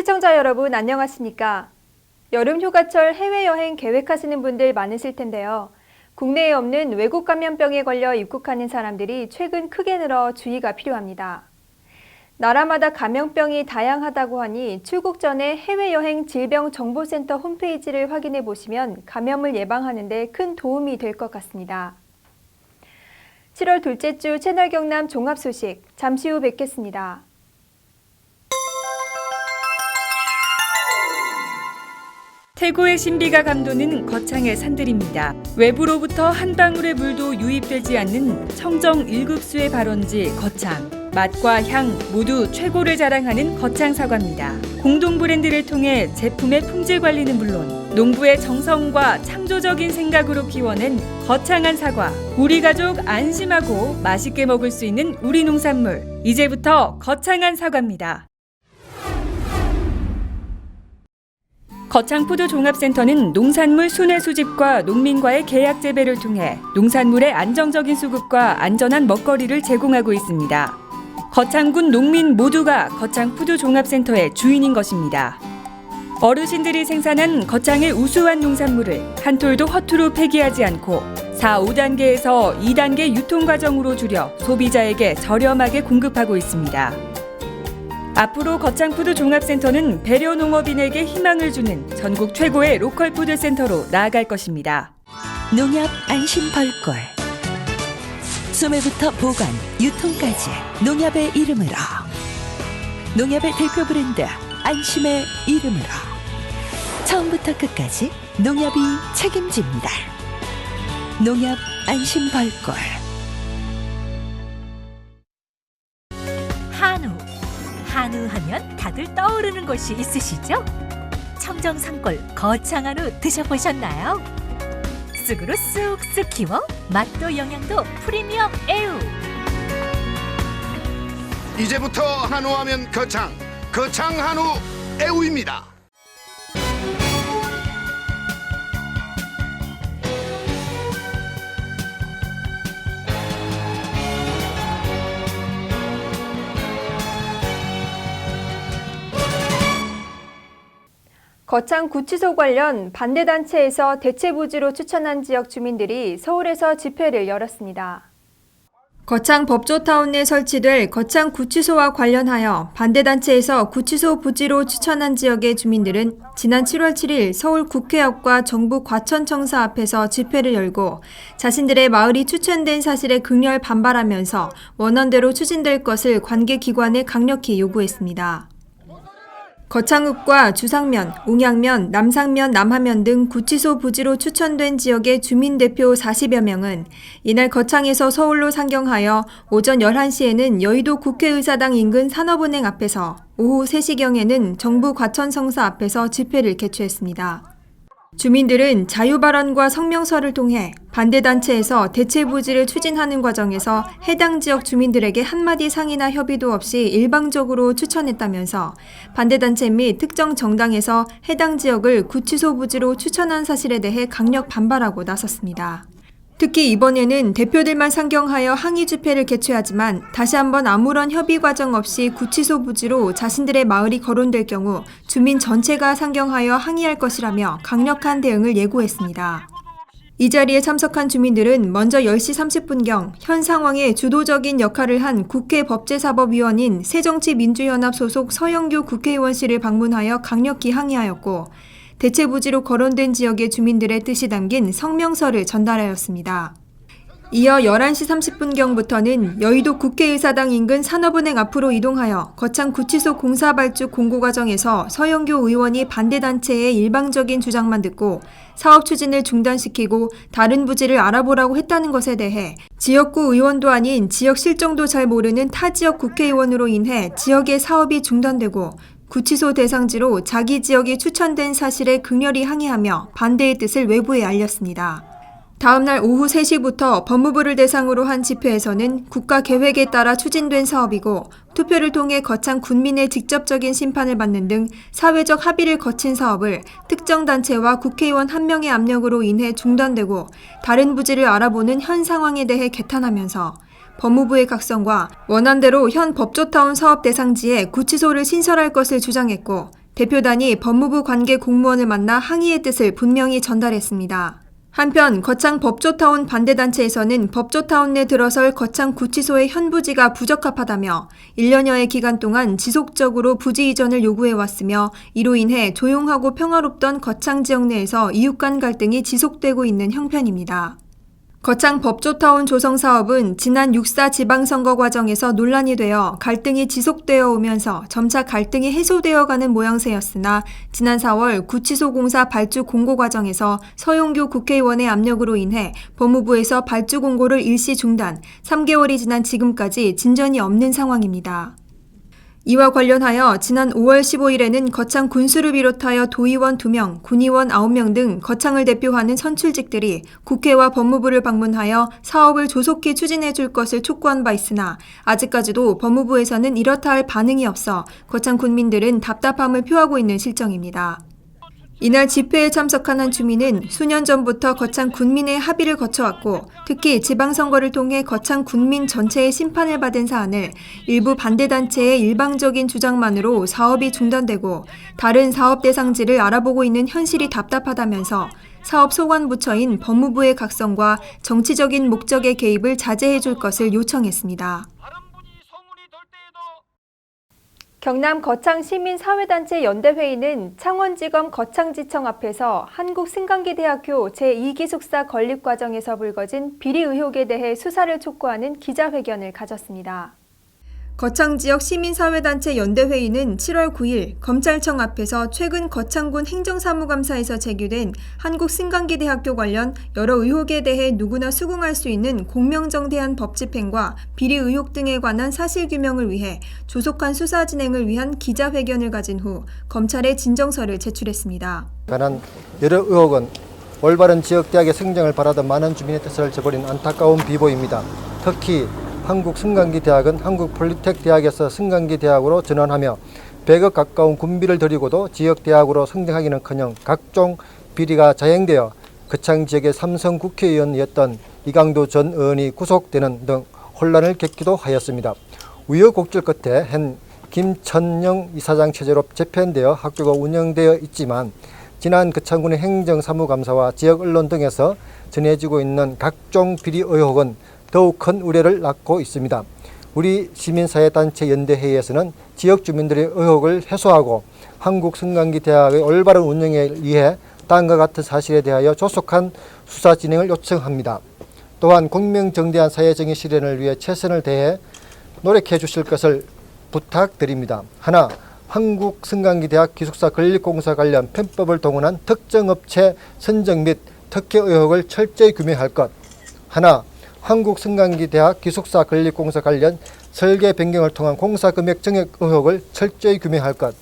시청자 여러분 안녕하십니까? 여름 휴가철 해외여행 계획하시는 분들 많으실 텐데요. 국내에 없는 외국 감염병에 걸려 입국하는 사람들이 최근 크게 늘어 주의가 필요합니다. 나라마다 감염병이 다양하다고 하니 출국 전에 해외여행 질병정보센터 홈페이지를 확인해 보시면 감염을 예방하는 데 큰 도움이 될 것 같습니다. 7월 둘째 주 채널 경남 종합 소식 잠시 후 뵙겠습니다. 태고의 신비가 감도는 거창의 산들입니다. 외부로부터 한 방울의 물도 유입되지 않는 청정 1급수의 발원지 거창. 맛과 향 모두 최고를 자랑하는 거창 사과입니다. 공동 브랜드를 통해 제품의 품질 관리는 물론 농부의 정성과 창조적인 생각으로 키워낸 거창한 사과. 우리 가족 안심하고 맛있게 먹을 수 있는 우리 농산물. 이제부터 거창한 사과입니다. 거창푸드 종합센터는 농산물 순회 수집과 농민과의 계약 재배를 통해 농산물의 안정적인 수급과 안전한 먹거리를 제공하고 있습니다. 거창군 농민 모두가 거창푸드 종합센터의 주인인 것입니다. 어르신들이 생산한 거창의 우수한 농산물을 한 톨도 허투루 폐기하지 않고 4, 5단계에서 2단계 유통 과정으로 줄여 소비자에게 저렴하게 공급하고 있습니다. 앞으로 거창푸드 종합센터는 배려 농업인에게 희망을 주는 전국 최고의 로컬 푸드 센터로 나아갈 것입니다. 농협 안심 벌꿀. 소매부터 보관, 유통까지 농협의 이름으로. 농협의 대표 브랜드 안심의 이름으로. 처음부터 끝까지 농협이 책임집니다. 농협 안심 벌꿀. 한우 하면 다들 떠오르는 곳이 있으시죠? 청정 산골 거창 한우 드셔보셨나요? 쑥으로 쑥쑥 키워 맛도 영양도 프리미엄 애우. 이제부터 한우하면 거창 한우 애우입니다. 거창 구치소 관련 반대단체에서 대체부지로 추천한 지역 주민들이 서울에서 집회를 열었습니다. 거창 법조타운 내 설치될 거창 구치소와 관련하여 반대단체에서 구치소 부지로 추천한 지역의 주민들은 지난 7월 7일 서울 국회역과 정부 과천청사 앞에서 집회를 열고 자신들의 마을이 추천된 사실에 극렬 반발하면서 원원대로 추진될 것을 관계기관에 강력히 요구했습니다. 거창읍과 주상면, 웅양면, 남상면, 남하면 등 구치소 부지로 추천된 지역의 주민대표 40여 명은 이날 거창에서 서울로 상경하여 오전 11시에는 여의도 국회의사당 인근 산업은행 앞에서 오후 3시경에는 정부 과천청사 앞에서 집회를 개최했습니다. 주민들은 자유발언과 성명서를 통해 반대단체에서 대체부지를 추진하는 과정에서 해당 지역 주민들에게 한마디 상의나 협의도 없이 일방적으로 추천했다면서 반대단체 및 특정 정당에서 해당 지역을 구치소 부지로 추천한 사실에 대해 강력 반발하고 나섰습니다. 특히 이번에는 대표들만 상경하여 항의 집회를 개최하지만 다시 한번 아무런 협의 과정 없이 구치소 부지로 자신들의 마을이 거론될 경우 주민 전체가 상경하여 항의할 것이라며 강력한 대응을 예고했습니다. 이 자리에 참석한 주민들은 먼저 10시 30분경 현 상황에 주도적인 역할을 한 국회 법제사법위원인 새정치민주연합 소속 서영교 국회의원실을 방문하여 강력히 항의하였고 대체부지로 거론된 지역의 주민들의 뜻이 담긴 성명서를 전달하였습니다. 이어 11시 30분경부터는 여의도 국회의사당 인근 산업은행 앞으로 이동하여 거창 구치소 공사 발주 공고 과정에서 서영교 의원이 반대단체의 일방적인 주장만 듣고 사업 추진을 중단시키고 다른 부지를 알아보라고 했다는 것에 대해 지역구 의원도 아닌 지역 실정도 잘 모르는 타 지역 국회의원으로 인해 지역의 사업이 중단되고 구치소 대상지로 자기 지역이 추천된 사실에 극렬히 항의하며 반대의 뜻을 외부에 알렸습니다. 다음 날 오후 3시부터 법무부를 대상으로 한 집회에서는 국가 계획에 따라 추진된 사업이고 투표를 통해 거창 군민의 직접적인 심판을 받는 등 사회적 합의를 거친 사업을 특정 단체와 국회의원 한 명의 압력으로 인해 중단되고 다른 부지를 알아보는 현 상황에 대해 개탄하면서 법무부의 각성과 원안대로 현 법조타운 사업 대상지에 구치소를 신설할 것을 주장했고 대표단이 법무부 관계 공무원을 만나 항의의 뜻을 분명히 전달했습니다. 한편 거창 법조타운 반대단체에서는 법조타운 내 들어설 거창 구치소의 현부지가 부적합하다며 1년여의 기간 동안 지속적으로 부지 이전을 요구해왔으며 이로 인해 조용하고 평화롭던 거창 지역 내에서 이웃 간 갈등이 지속되고 있는 형편입니다. 거창 법조타운 조성 사업은 지난 6.4 지방선거 과정에서 논란이 되어 갈등이 지속되어 오면서 점차 갈등이 해소되어 가는 모양새였으나 지난 4월 구치소 공사 발주 공고 과정에서 서용규 국회의원의 압력으로 인해 법무부에서 발주 공고를 일시 중단, 3개월이 지난 지금까지 진전이 없는 상황입니다. 이와 관련하여 지난 5월 15일에는 거창 군수를 비롯하여 도의원 2명, 군의원 9명 등 거창을 대표하는 선출직들이 국회와 법무부를 방문하여 사업을 조속히 추진해 줄 것을 촉구한 바 있으나 아직까지도 법무부에서는 이렇다 할 반응이 없어 거창 군민들은 답답함을 표하고 있는 실정입니다. 이날 집회에 참석한 한 주민은 수년 전부터 거창 군민의 합의를 거쳐왔고 특히 지방선거를 통해 거창 군민 전체의 심판을 받은 사안을 일부 반대단체의 일방적인 주장만으로 사업이 중단되고 다른 사업 대상지를 알아보고 있는 현실이 답답하다면서 사업 소관부처인 법무부의 각성과 정치적인 목적의 개입을 자제해 줄 것을 요청했습니다. 경남 거창 시민사회단체 연대회의는 창원지검 거창지청 앞에서 한국승강기대학교 제2기숙사 건립 과정에서 불거진 비리 의혹에 대해 수사를 촉구하는 기자회견을 가졌습니다. 거창 지역 시민사회단체 연대회의는 7월 9일 검찰청 앞에서 최근 거창군 행정사무감사에서 제기된 한국승강기대학교 관련 여러 의혹에 대해 누구나 수긍할 수 있는 공명정대한 법 집행과 비리 의혹 등에 관한 사실규명을 위해 조속한 수사 진행을 위한 기자회견을 가진 후 검찰에 진정서를 제출했습니다. 관한 여러 의혹은 올바른 지역대학의 성장을 바라던 많은 주민의 뜻을 저버린 안타까운 비보입니다. 특히 한국승강기대학은 한국폴리텍대학에서 승강기대학으로 전환하며 100억 가까운 군비를 들이고도 지역대학으로 성장하기는커녕 각종 비리가 자행되어 거창 지역의 삼성 국회의원이었던 이강도 전 의원이 구속되는 등 혼란을 겪기도 하였습니다. 우여곡절 끝에 현 김천영 이사장 체제로 재편되어 학교가 운영되어 있지만 지난 거창군의 행정사무감사와 지역 언론 등에서 전해지고 있는 각종 비리 의혹은 더욱 큰 우려를 낳고 있습니다. 우리 시민사회단체 연대회의에서는 지역 주민들의 의혹을 해소하고 한국승강기대학의 올바른 운영에 위해 다음과 같은 사실에 대하여 조속한 수사 진행을 요청합니다. 또한 공명정대한 사회정의 실현을 위해 최선을 다해 노력해 주실 것을 부탁드립니다. 하나, 한국승강기대학 기숙사 건립공사 관련 편법을 동원한 특정 업체 선정 및 특혜 의혹을 철저히 규명할 것. 하나, 한국승강기대학 기숙사 건립공사 관련 설계 변경을 통한 공사금액 증액 의혹을 철저히 규명할 것.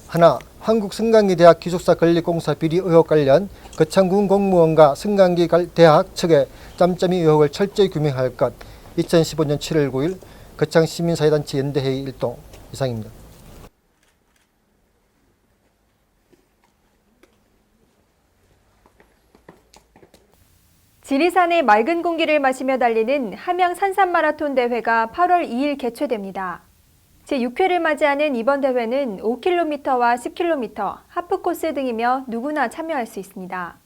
하나, 한국승강기대학 기숙사 건립공사 비리 의혹 관련 거창군 공무원과 승강기대학 측의 짬짬이 의혹을 철저히 규명할 것. 2015년 7월 9일 거창시민사회단체 연대회의 일동 이상입니다. 지리산의 맑은 공기를 마시며 달리는 함양 산삼마라톤 대회가 8월 2일 개최됩니다. 제6회를 맞이하는 이번 대회는 5km와 10km, 하프코스 등이며 누구나 참여할 수 있습니다.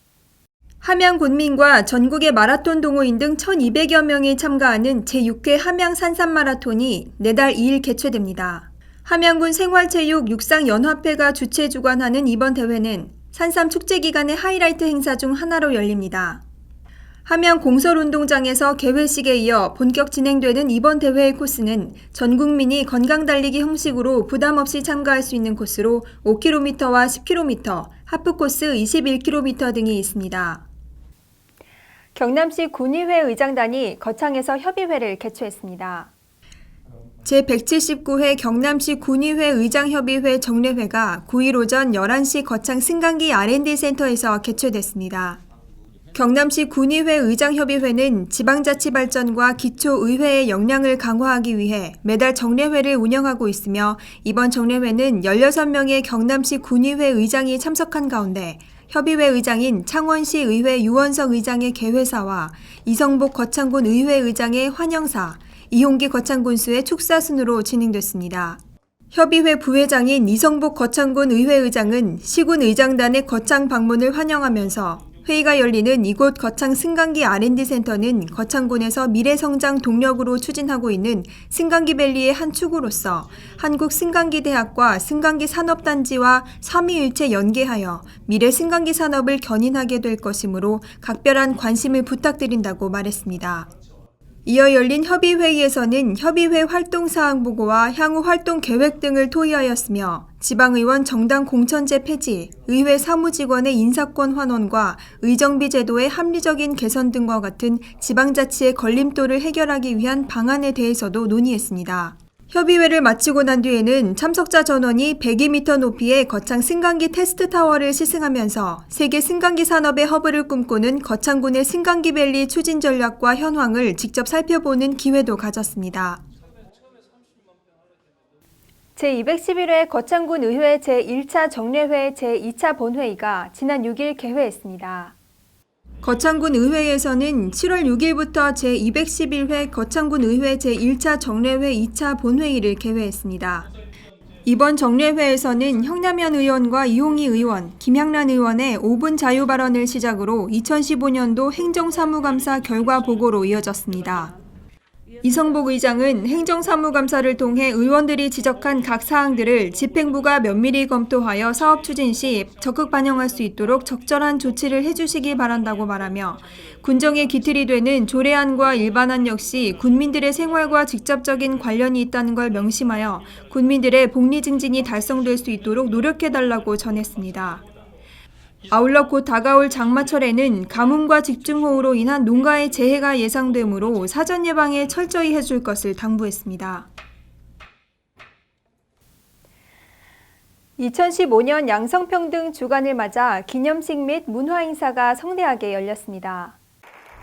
함양 군민과 전국의 마라톤 동호인 등 1,200여 명이 참가하는 제6회 함양 산삼마라톤이 내달 2일 개최됩니다. 함양군 생활체육 육상연합회가 주최 주관하는 이번 대회는 산삼 축제 기간의 하이라이트 행사 중 하나로 열립니다. 함양 공설운동장에서 개회식에 이어 본격 진행되는 이번 대회의 코스는 전 국민이 건강달리기 형식으로 부담 없이 참가할 수 있는 코스로 5km와 10km, 하프코스 21km 등이 있습니다. 경남시 군의회 의장단이 거창에서 협의회를 개최했습니다. 제179회 경남시 군의회 의장협의회 정례회가 9일 오전 11시 거창 승강기 R&D 센터에서 개최됐습니다. 경남시 군의회 의장협의회는 지방자치 발전과 기초의회의 역량을 강화하기 위해 매달 정례회를 운영하고 있으며 이번 정례회는 16명의 경남시 군의회 의장이 참석한 가운데 협의회 의장인 창원시 의회 유원석 의장의 개회사와 이성복 거창군 의회 의장의 환영사, 이홍기 거창군수의 축사 순으로 진행됐습니다. 협의회 부회장인 이성복 거창군 의회의장은 시군 의장단의 거창 방문을 환영하면서 회의가 열리는 이곳 거창 승강기 R&D 센터는 거창군에서 미래성장 동력으로 추진하고 있는 승강기밸리의 한 축으로서 한국 승강기 대학과 승강기 산업단지와 삼위일체 연계하여 미래 승강기 산업을 견인하게 될 것이므로 각별한 관심을 부탁드린다고 말했습니다. 이어 열린 협의회의에서는 협의회 활동사항 보고와 향후 활동 계획 등을 토의하였으며 지방의원 정당 공천제 폐지, 의회 사무직원의 인사권 환원과 의정비 제도의 합리적인 개선 등과 같은 지방자치의 걸림돌을 해결하기 위한 방안에 대해서도 논의했습니다. 협의회를 마치고 난 뒤에는 참석자 전원이 102m 높이의 거창 승강기 테스트 타워를 시승하면서 세계 승강기 산업의 허브를 꿈꾸는 거창군의 승강기밸리 추진 전략과 현황을 직접 살펴보는 기회도 가졌습니다. 제211회 거창군 의회 제1차 정례회 제2차 본회의가 지난 6일 개회했습니다. 거창군 의회에서는 7월 6일부터 제211회 거창군 의회 제1차 정례회 2차 본회의를 개회했습니다. 이번 정례회에서는 형남현 의원과 이홍희 의원, 김향란 의원의 5분 자유 발언을 시작으로 2015년도 행정사무감사 결과 보고로 이어졌습니다. 이성복 의장은 행정사무감사를 통해 의원들이 지적한 각 사항들을 집행부가 면밀히 검토하여 사업 추진 시 적극 반영할 수 있도록 적절한 조치를 해주시기 바란다고 말하며 군정의 기틀이 되는 조례안과 일반안 역시 군민들의 생활과 직접적인 관련이 있다는 걸 명심하여 군민들의 복리 증진이 달성될 수 있도록 노력해달라고 전했습니다. 아울러 곧 다가올 장마철에는 가뭄과 집중호우로 인한 농가의 재해가 예상되므로 사전 예방에 철저히 해줄 것을 당부했습니다. 2015년 양성평등 주간을 맞아 기념식 및 문화행사가 성대하게 열렸습니다.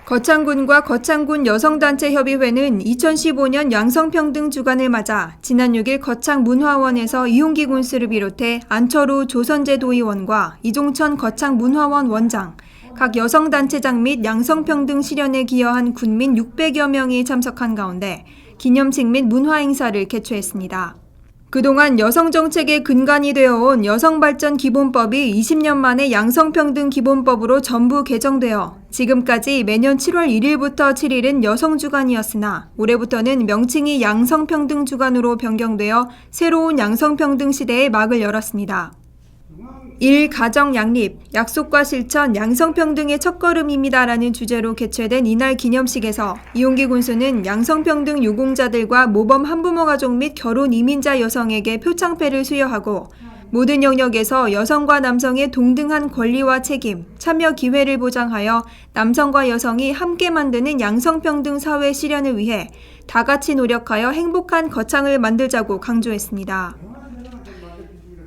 거창군과 거창군 여성단체협의회는 2015년 양성평등 주간을 맞아 지난 6일 거창문화원에서 이홍기 군수를 비롯해 안철우 조선제도의원과 이종천 거창문화원 원장, 각 여성단체장 및 양성평등 실현에 기여한 군민 600여 명이 참석한 가운데 기념식 및 문화행사를 개최했습니다. 그동안 여성정책의 근간이 되어온 여성발전기본법이 20년 만에 양성평등기본법으로 전부 개정되어 지금까지 매년 7월 1일부터 7일은 여성주간이었으나 올해부터는 명칭이 양성평등주간으로 변경되어 새로운 양성평등 시대에 막을 열었습니다. 1. 가정 양립, 약속과 실천, 양성평등의 첫걸음입니다라는 주제로 개최된 이날 기념식에서 이홍기 군수는 양성평등 유공자들과 모범 한부모 가족 및 결혼 이민자 여성에게 표창패를 수여하고 모든 영역에서 여성과 남성의 동등한 권리와 책임, 참여 기회를 보장하여 남성과 여성이 함께 만드는 양성평등 사회 실현을 위해 다 같이 노력하여 행복한 거창을 만들자고 강조했습니다.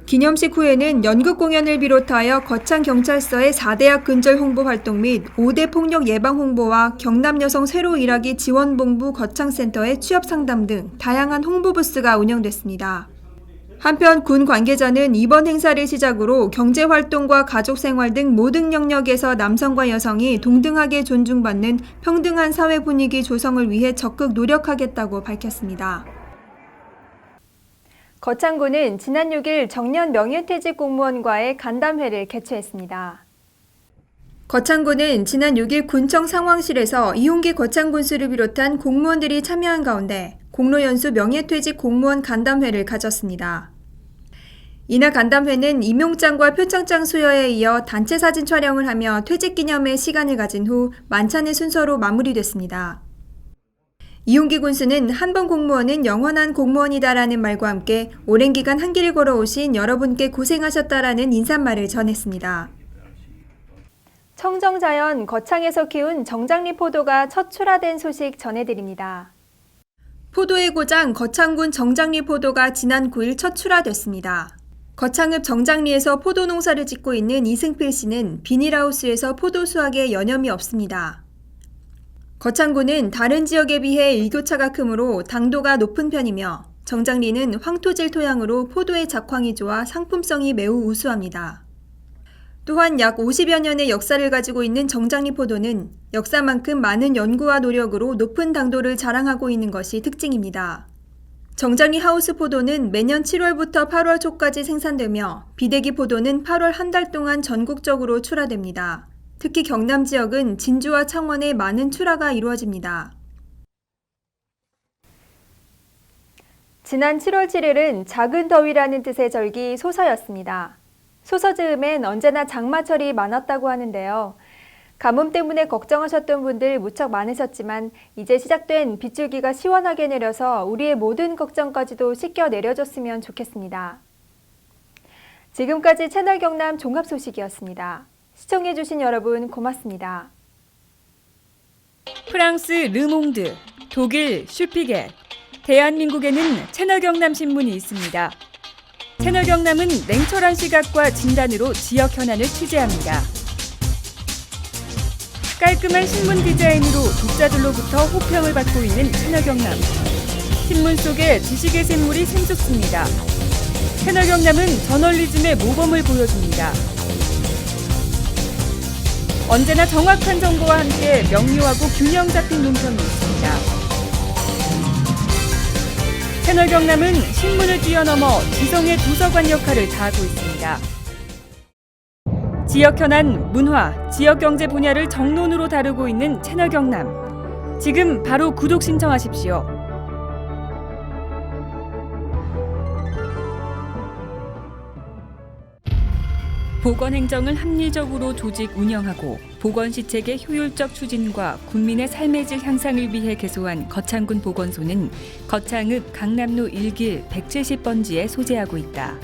기념식 후에는 연극 공연을 비롯하여 거창경찰서의 4대학 근절 홍보 활동 및 5대 폭력 예방 홍보와 경남여성 새로 일하기 지원본부 거창센터의 취업상담 등 다양한 홍보 부스가 운영됐습니다. 한편 군 관계자는 이번 행사를 시작으로 경제활동과 가족생활 등 모든 영역에서 남성과 여성이 동등하게 존중받는 평등한 사회 분위기 조성을 위해 적극 노력하겠다고 밝혔습니다. 거창군은 지난 6일 정년 명예퇴직 공무원과의 간담회를 개최했습니다. 거창군은 지난 6일 군청 상황실에서 이홍기 거창군수를 비롯한 공무원들이 참여한 가운데 공로연수 명예퇴직 공무원 간담회를 가졌습니다. 이날 간담회는 임용장과 표창장 수여에 이어 단체 사진 촬영을 하며 퇴직 기념회 시간을 가진 후 만찬의 순서로 마무리됐습니다. 이홍기 군수는 한 번 공무원은 영원한 공무원이다라는 말과 함께 오랜 기간 한 길을 걸어오신 여러분께 고생하셨다라는 인사말을 전했습니다. 청정자연 거창에서 키운 정장리 포도가 첫 출하된 소식 전해드립니다. 포도의 고장 거창군 정장리 포도가 지난 9일 첫 출하됐습니다. 거창읍 정장리에서 포도 농사를 짓고 있는 이승필 씨는 비닐하우스에서 포도 수확에 여념이 없습니다. 거창군은 다른 지역에 비해 일교차가 크므로 당도가 높은 편이며 정장리는 황토질 토양으로 포도의 작황이 좋아 상품성이 매우 우수합니다. 또한 약 50여 년의 역사를 가지고 있는 정장리 포도는 역사만큼 많은 연구와 노력으로 높은 당도를 자랑하고 있는 것이 특징입니다. 정장리 하우스 포도는 매년 7월부터 8월 초까지 생산되며 비대기 포도는 8월 한 달 동안 전국적으로 출하됩니다. 특히 경남 지역은 진주와 창원에 많은 출하가 이루어집니다. 지난 7월 7일은 작은 더위라는 뜻의 절기 소서였습니다. 소서 즈음엔 언제나 장마철이 많았다고 하는데요. 가뭄 때문에 걱정하셨던 분들 무척 많으셨지만 이제 시작된 빗줄기가 시원하게 내려서 우리의 모든 걱정까지도 씻겨 내려줬으면 좋겠습니다. 지금까지 채널 경남 종합 소식이었습니다. 시청해주신 여러분 고맙습니다. 프랑스 르몽드, 독일 슈피겔, 대한민국에는 채널 경남 신문이 있습니다. 채널 경남은 냉철한 시각과 진단으로 지역 현안을 취재합니다. 깔끔한 신문 디자인으로 독자들로부터 호평을 받고 있는 채널 경남. 신문 속에 지식의 샘물이 샘솟습니다. 채널 경남은 저널리즘의 모범을 보여줍니다. 언제나 정확한 정보와 함께 명료하고 균형 잡힌 논평이 있습니다. 채널 경남은 신문을 뛰어넘어 지성의 도서관 역할을 다하고 있습니다. 지역 현안, 문화, 지역 경제 분야를 정론으로 다루고 있는 채널 경남. 지금 바로 구독 신청하십시오. 보건행정을 합리적으로 조직 운영하고 보건시책의 효율적 추진과 국민의 삶의 질 향상을 위해 개소한 거창군 보건소는 거창읍 강남로 1길 170번지에 소재하고 있다.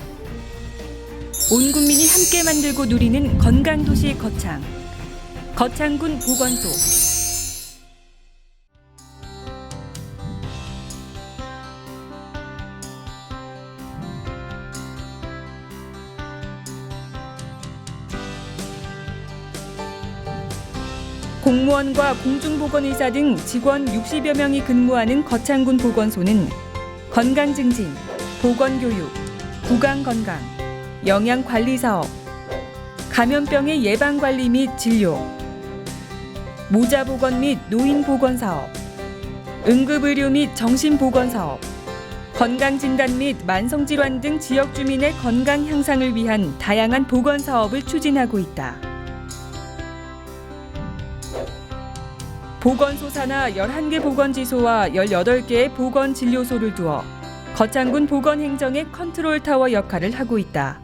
온 국민이 함께 만들고 누리는 건강도시 거창. 거창군 보건소. 공무원과 공중보건의사 등 직원 60여 명이 근무하는 거창군 보건소는 건강증진, 보건교육, 구강건강, 영양관리사업, 감염병의 예방관리 및 진료, 모자보건 및 노인보건사업, 응급의료 및 정신보건사업, 건강진단 및 만성질환 등 지역 주민의 건강 향상을 위한 다양한 보건사업을 추진하고 있다. 보건소 산하 11개 보건지소와 18개의 보건진료소를 두어 거창군 보건행정의 컨트롤타워 역할을 하고 있다.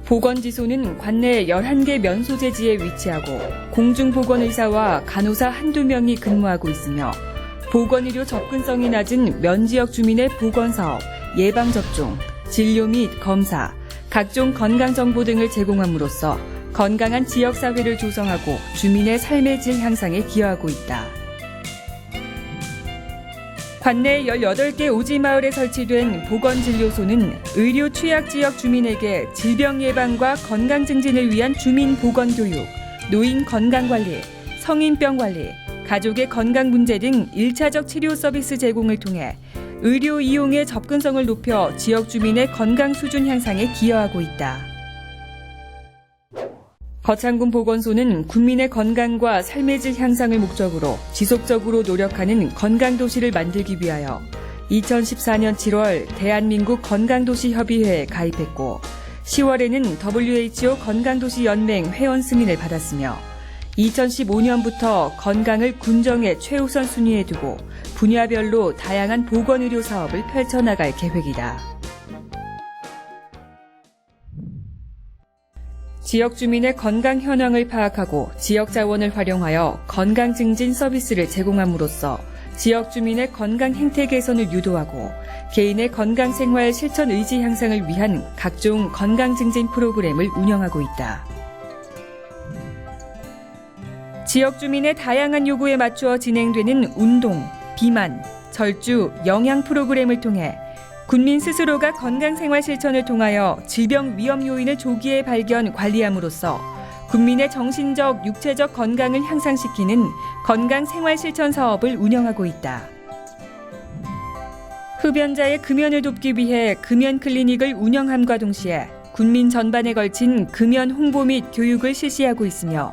보건지소는 관내 11개 면소재지에 위치하고 공중보건의사와 간호사 한두 명이 근무하고 있으며 보건의료 접근성이 낮은 면지역 주민의 보건사업, 예방접종, 진료 및 검사, 각종 건강정보 등을 제공함으로써 건강한 지역사회를 조성하고 주민의 삶의 질 향상에 기여하고 있다. 관내 18개 오지마을에 설치된 보건진료소는 의료 취약 지역 주민에게 질병 예방과 건강 증진을 위한 주민 보건교육, 노인 건강관리, 성인병 관리, 가족의 건강 문제 등 1차적 치료 서비스 제공을 통해 의료 이용의 접근성을 높여 지역 주민의 건강 수준 향상에 기여하고 있다. 거창군 보건소는 국민의 건강과 삶의 질 향상을 목적으로 지속적으로 노력하는 건강도시를 만들기 위하여 2014년 7월 대한민국 건강도시협의회에 가입했고 10월에는 WHO 건강도시연맹 회원 승인을 받았으며 2015년부터 건강을 군정의 최우선 순위에 두고 분야별로 다양한 보건의료 사업을 펼쳐나갈 계획이다. 지역 주민의 건강 현황을 파악하고 지역 자원을 활용하여 건강 증진 서비스를 제공함으로써 지역 주민의 건강 행태 개선을 유도하고 개인의 건강 생활 실천 의지 향상을 위한 각종 건강 증진 프로그램을 운영하고 있다. 지역 주민의 다양한 요구에 맞추어 진행되는 운동, 비만, 절주, 영양 프로그램을 통해 군민 스스로가 건강생활 실천을 통하여 질병 위험 요인을 조기에 발견, 관리함으로써 국민의 정신적, 육체적 건강을 향상시키는 건강생활 실천 사업을 운영하고 있다. 흡연자의 금연을 돕기 위해 금연 클리닉을 운영함과 동시에 군민 전반에 걸친 금연 홍보 및 교육을 실시하고 있으며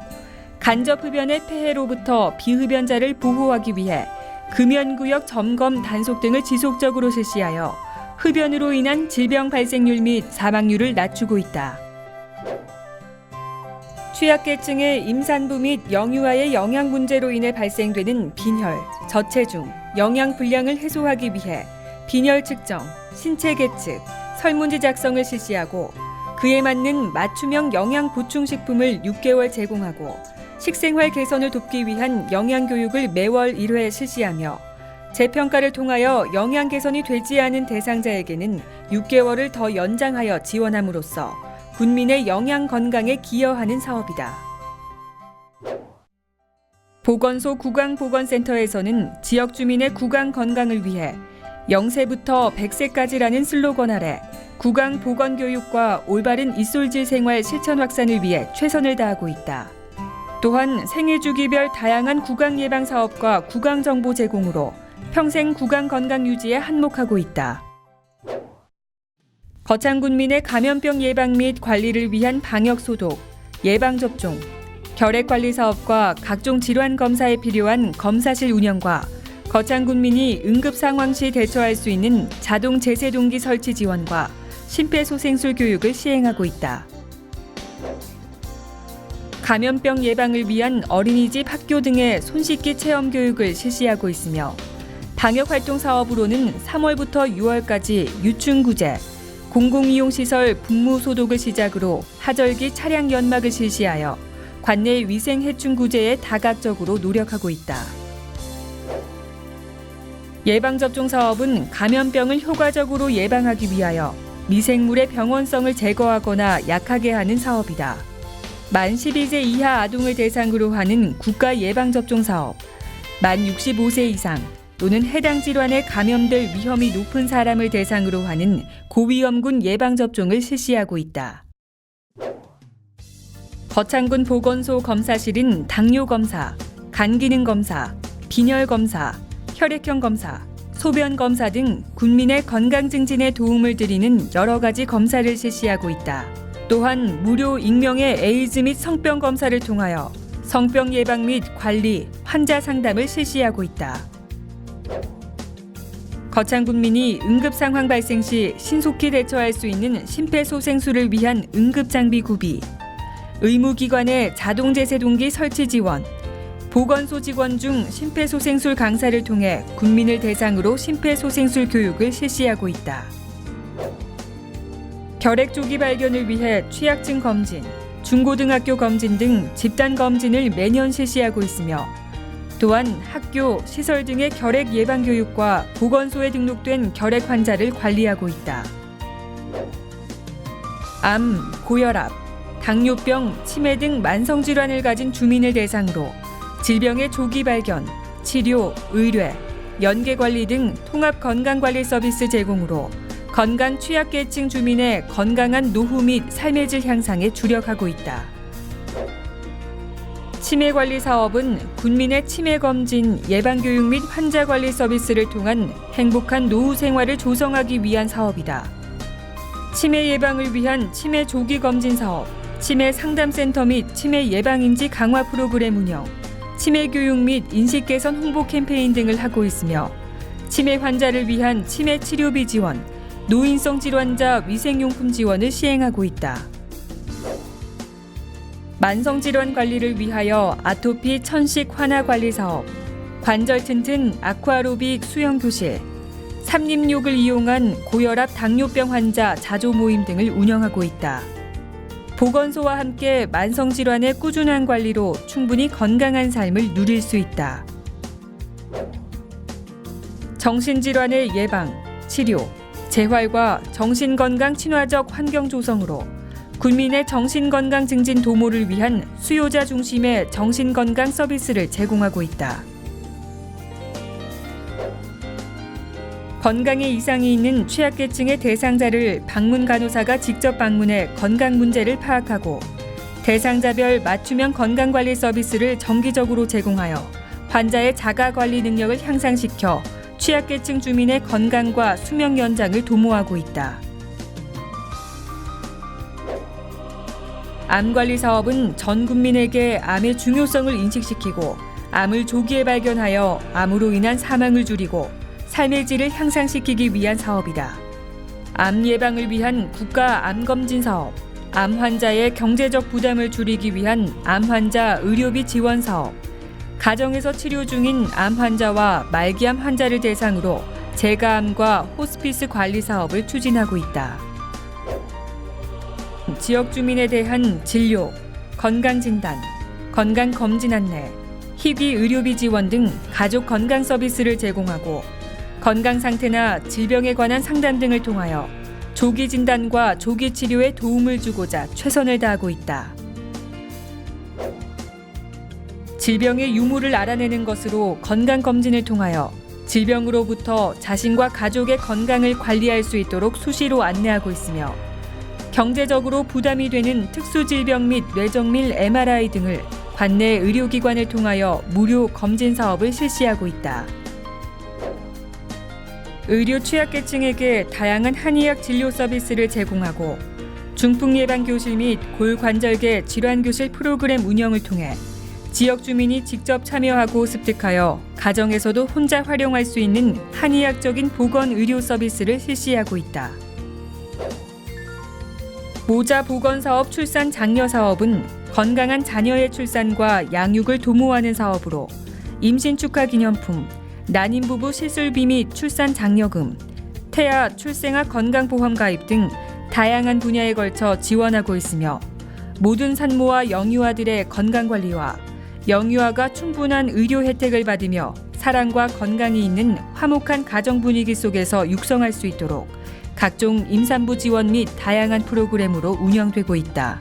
간접 흡연의 폐해로부터 비흡연자를 보호하기 위해 금연구역 점검 단속 등을 지속적으로 실시하여 흡연으로 인한 질병 발생률 및 사망률을 낮추고 있다. 취약계층의 임산부 및 영유아의 영양 문제로 인해 발생되는 빈혈, 저체중, 영양 불량을 해소하기 위해 빈혈 측정, 신체 계측, 설문지 작성을 실시하고 그에 맞는 맞춤형 영양 보충식품을 6개월 제공하고 식생활 개선을 돕기 위한 영양교육을 매월 1회 실시하며 재평가를 통하여 영양 개선이 되지 않은 대상자에게는 6개월을 더 연장하여 지원함으로써 국민의 영양 건강에 기여하는 사업이다. 보건소 구강보건센터에서는 지역 주민의 구강 건강을 위해 0세부터 100세까지라는 슬로건 아래 구강 보건 교육과 올바른 이솔질 생활 실천 확산을 위해 최선을 다하고 있다. 또한 생애 주기별 다양한 구강 예방 사업과 구강 정보 제공으로 평생 구강 건강 유지에 한몫하고 있다. 거창군민의 감염병 예방 및 관리를 위한 방역 소독, 예방 접종, 결핵 관리 사업과 각종 질환 검사에 필요한 검사실 운영과 거창군민이 응급 상황 시 대처할 수 있는 자동 제세동기 설치 지원과 심폐소생술 교육을 시행하고 있다. 감염병 예방을 위한 어린이집 학교 등의 손 씻기 체험 교육을 실시하고 있으며 방역활동 사업으로는 3월부터 6월까지 유충구제, 공공이용시설 분무 소독을 시작으로 하절기 차량 연막을 실시하여 관내 위생 해충 구제에 다각적으로 노력하고 있다. 예방접종 사업은 감염병을 효과적으로 예방하기 위하여 미생물의 병원성을 제거하거나 약하게 하는 사업이다. 만 12세 이하 아동을 대상으로 하는 국가 예방접종 사업, 만 65세 이상 또는 해당 질환에 감염될 위험이 높은 사람을 대상으로 하는 고위험군 예방접종을 실시하고 있다. 거창군 보건소 검사실은 당뇨 검사, 간 기능 검사, 빈혈 검사, 혈액형 검사, 소변 검사 등 국민의 건강 증진에 도움을 드리는 여러 가지 검사를 실시하고 있다. 또한 무료 익명의 에이즈 및 성병 검사를 통하여 성병 예방 및 관리, 환자 상담을 실시하고 있다. 거창군민이 응급 상황 발생 시 신속히 대처할 수 있는 심폐소생술을 위한 응급장비 구비, 의무기관의 자동 제세동기 설치 지원, 보건소 직원 중 심폐소생술 강사를 통해 국민을 대상으로 심폐소생술 교육을 실시하고 있다. 결핵 조기 발견을 위해 취약증 검진, 중고등학교 검진 등 집단 검진을 매년 실시하고 있으며 또한 학교, 시설 등의 결핵 예방 교육과 보건소에 등록된 결핵 환자를 관리하고 있다. 암, 고혈압, 당뇨병, 치매 등 만성질환을 가진 주민을 대상으로 질병의 조기 발견, 치료, 의뢰, 연계관리 등 통합 건강관리 서비스 제공으로 건강 취약계층 주민의 건강한 노후 및 삶의 질 향상에 주력하고 있다. 치매관리 사업은 국민의 치매검진, 예방교육 및 환자관리 서비스를 통한 행복한 노후 생활을 조성하기 위한 사업이다. 치매 예방을 위한 치매 조기 검진 사업, 치매 상담센터 및 치매 예방인지 강화 프로그램 운영, 치매 교육 및 인식 개선 홍보 캠페인 등을 하고 있으며 치매 환자를 위한 치매 치료비 지원, 노인성 질환자 위생용품 지원을 시행하고 있다. 만성질환 관리를 위하여 아토피 천식 환아 관리 사업, 관절 튼튼 아쿠아로빅 수영 교실, 삼림욕을 이용한 고혈압 당뇨병 환자 자조 모임 등을 운영하고 있다. 보건소와 함께 만성질환의 꾸준한 관리로 충분히 건강한 삶을 누릴 수 있다. 정신질환의 예방, 치료, 재활과 정신건강 친화적 환경 조성으로 국민의 정신건강 증진 도모를 위한 수요자 중심의 정신건강 서비스를 제공하고 있다. 건강에 이상이 있는 취약계층의 대상자를 방문 간호사가 직접 방문해 건강 문제를 파악하고 대상자별 맞춤형 건강관리 서비스를 정기적으로 제공하여 환자의 자가관리 능력을 향상시켜 취약계층 주민의 건강과 수명 연장을 도모하고 있다. 암관리 사업은 전 국민에게 암의 중요성을 인식시키고 암을 조기에 발견하여 암으로 인한 사망을 줄이고 삶의 질을 향상시키기 위한 사업이다. 암 예방을 위한 국가 암검진 사업, 암 환자의 경제적 부담을 줄이기 위한 암 환자 의료비 지원 사업, 가정에서 치료 중인 암 환자와 말기암 환자를 대상으로 재가암과 호스피스 관리 사업을 추진하고 있다. 지역 주민에 대한 진료, 건강진단, 건강검진 안내, 희귀 의료비 지원 등 가족 건강 서비스를 제공하고 건강 상태나 질병에 관한 상담 등을 통하여 조기 진단과 조기 치료에 도움을 주고자 최선을 다하고 있다. 질병의 유무를 알아내는 것으로 건강검진을 통하여 질병으로부터 자신과 가족의 건강을 관리할 수 있도록 수시로 안내하고 있으며 경제적으로 부담이 되는 특수질병 및 뇌정밀 MRI 등을 관내 의료기관을 통하여 무료 검진 사업을 실시하고 있다. 의료 취약계층에게 다양한 한의학 진료 서비스를 제공하고 중풍 예방 교실 및 골관절계 질환 교실 프로그램 운영을 통해 지역 주민이 직접 참여하고 습득하여 가정에서도 혼자 활용할 수 있는 한의학적인 보건 의료 서비스를 실시하고 있다. 모자 보건 사업 출산 장려 사업은 건강한 자녀의 출산과 양육을 도모하는 사업으로 임신 축하 기념품, 난임 부부 시술비 및 출산 장려금, 태아 출생아 건강보험 가입 등 다양한 분야에 걸쳐 지원하고 있으며 모든 산모와 영유아들의 건강관리와 영유아가 충분한 의료 혜택을 받으며 사랑과 건강이 있는 화목한 가정 분위기 속에서 육성할 수 있도록 각종 임산부 지원 및 다양한 프로그램으로 운영되고 있다.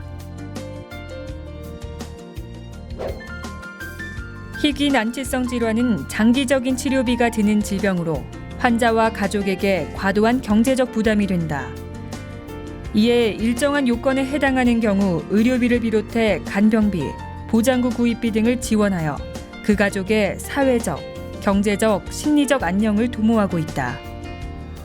희귀 난치성 질환은 장기적인 치료비가 드는 질병으로 환자와 가족에게 과도한 경제적 부담이 된다. 이에 일정한 요건에 해당하는 경우 의료비를 비롯해 간병비, 보장구 구입비 등을 지원하여 그 가족의 사회적, 경제적, 심리적 안녕을 도모하고 있다.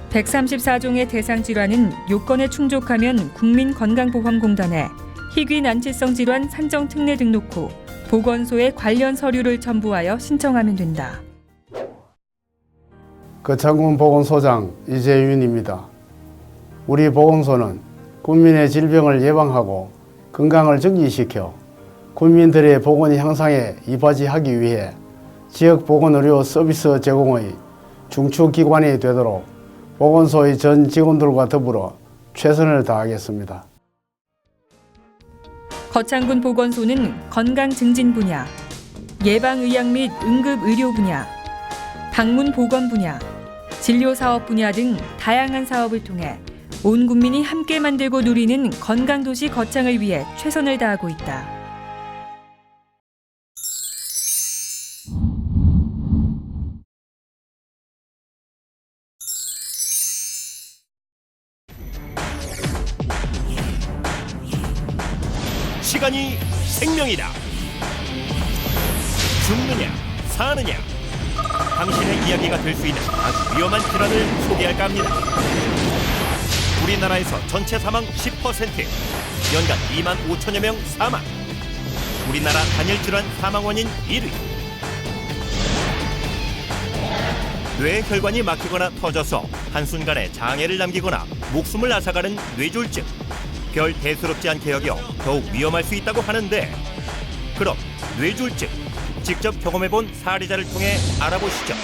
134종의 대상 질환은 요건에 충족하면 국민건강보험공단에 희귀 난치성 질환 산정 특례 등록 후 보건소에 관련 서류를 첨부하여 신청하면 된다. 거창군 보건소장 이재윤입니다. 우리 보건소는 국민의 질병을 예방하고 건강을 증진시켜 국민들의 보건 향상에 이바지하기 위해 지역 보건의료 서비스 제공의 중추기관이 되도록 보건소의 전 직원들과 더불어 최선을 다하겠습니다. 거창군 보건소는 건강 증진 분야, 예방의학 및 응급의료 분야, 방문 보건 분야, 진료 사업 분야 등 다양한 사업을 통해 온 국민이 함께 만들고 누리는 건강도시 거창을 위해 최선을 다하고 있다. 시간이 생명이다. 죽느냐 사느냐, 당신의 이야기가 될 수 있는 아주 위험한 질환을 소개할까 합니다. 우리나라에서 전체 사망 10%, 연간 2만 5천여 명 사망. 우리나라 단일 질환 사망 원인 1위. 뇌혈관이 막히거나 터져서 한순간에 장애를 남기거나 목숨을 앗아가는 뇌졸중. 별 대수롭지 않게 여겨 더욱 위험할 수 있다고 하는데, 그럼 뇌졸중 직접 경험해본 사례자를 통해 알아보시죠.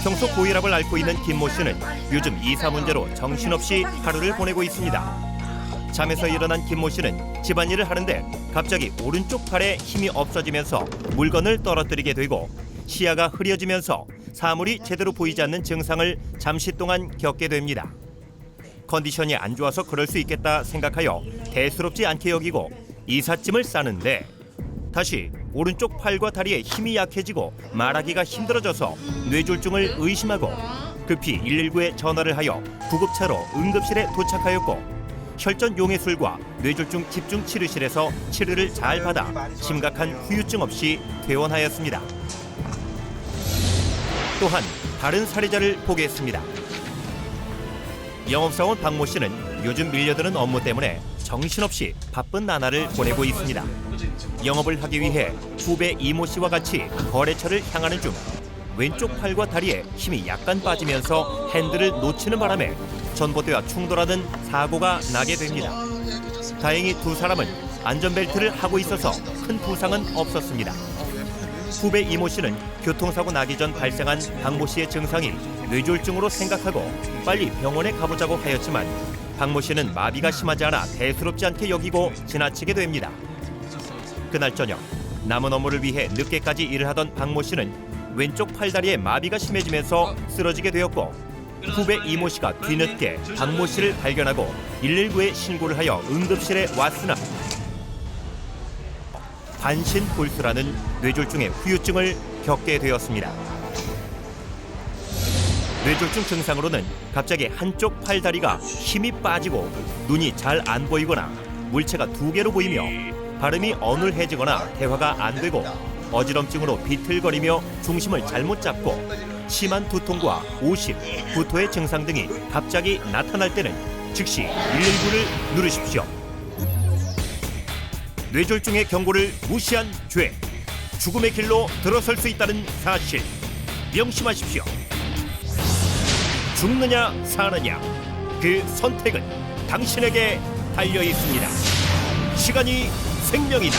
평소 고혈압을 앓고 있는 김모 씨는 요즘 이사 문제로 정신없이 하루를 보내고 있습니다. 잠에서 일어난 김모 씨는 집안일을 하는데 갑자기 오른쪽 팔에 힘이 없어지면서 물건을 떨어뜨리게 되고 시야가 흐려지면서 사물이 제대로 보이지 않는 증상을 잠시 동안 겪게 됩니다. 컨디션이 안 좋아서 그럴 수 있겠다 생각하여 대수롭지 않게 여기고 이삿짐을 싸는데 다시 오른쪽 팔과 다리에 힘이 약해지고 말하기가 힘들어져서 뇌졸중을 의심하고 급히 119에 전화를 하여 구급차로 응급실에 도착하였고 혈전 용해술과 뇌졸중 집중치료실에서 치료를 잘 받아 심각한 후유증 없이 퇴원하였습니다. 또한 다른 사례자를 보겠습니다. 영업사원 박모 씨는 요즘 밀려드는 업무 때문에 정신없이 바쁜 나날을 보내고 있습니다. 영업을 하기 위해 후배 이모 씨와 같이 거래처를 향하는 중 왼쪽 팔과 다리에 힘이 약간 빠지면서 핸들을 놓치는 바람에 전봇대와 충돌하는 사고가 나게 됩니다. 다행히 두 사람은 안전벨트를 하고 있어서 큰 부상은 없었습니다. 후배 이모 씨는 교통사고 나기 전 발생한 박모 씨의 증상이 뇌졸중으로 생각하고 빨리 병원에 가보자고 하였지만 박모 씨는 마비가 심하지 않아 대수롭지 않게 여기고 지나치게 됩니다. 그날 저녁 남은 업무를 위해 늦게까지 일을 하던 박모 씨는 왼쪽 팔다리에 마비가 심해지면서 쓰러지게 되었고 후배 이모 씨가 뒤늦게 박모 씨를 발견하고 119에 신고를 하여 응급실에 왔으나 반신골수라는 뇌졸중의 후유증을 겪게 되었습니다. 뇌졸중 증상으로는 갑자기 한쪽 팔다리가 힘이 빠지고 눈이 잘 안 보이거나 물체가 2개로 보이며 발음이 어눌해지거나 대화가 안 되고 어지럼증으로 비틀거리며 중심을 잘못 잡고 심한 두통과 오심, 구토의 증상 등이 갑자기 나타날 때는 즉시 119를 누르십시오. 뇌졸중의 경고를 무시한 죄, 죽음의 길로 들어설 수 있다는 사실 명심하십시오. 죽느냐 사느냐 그 선택은 당신에게 달려 있습니다. 시간이 생명이다.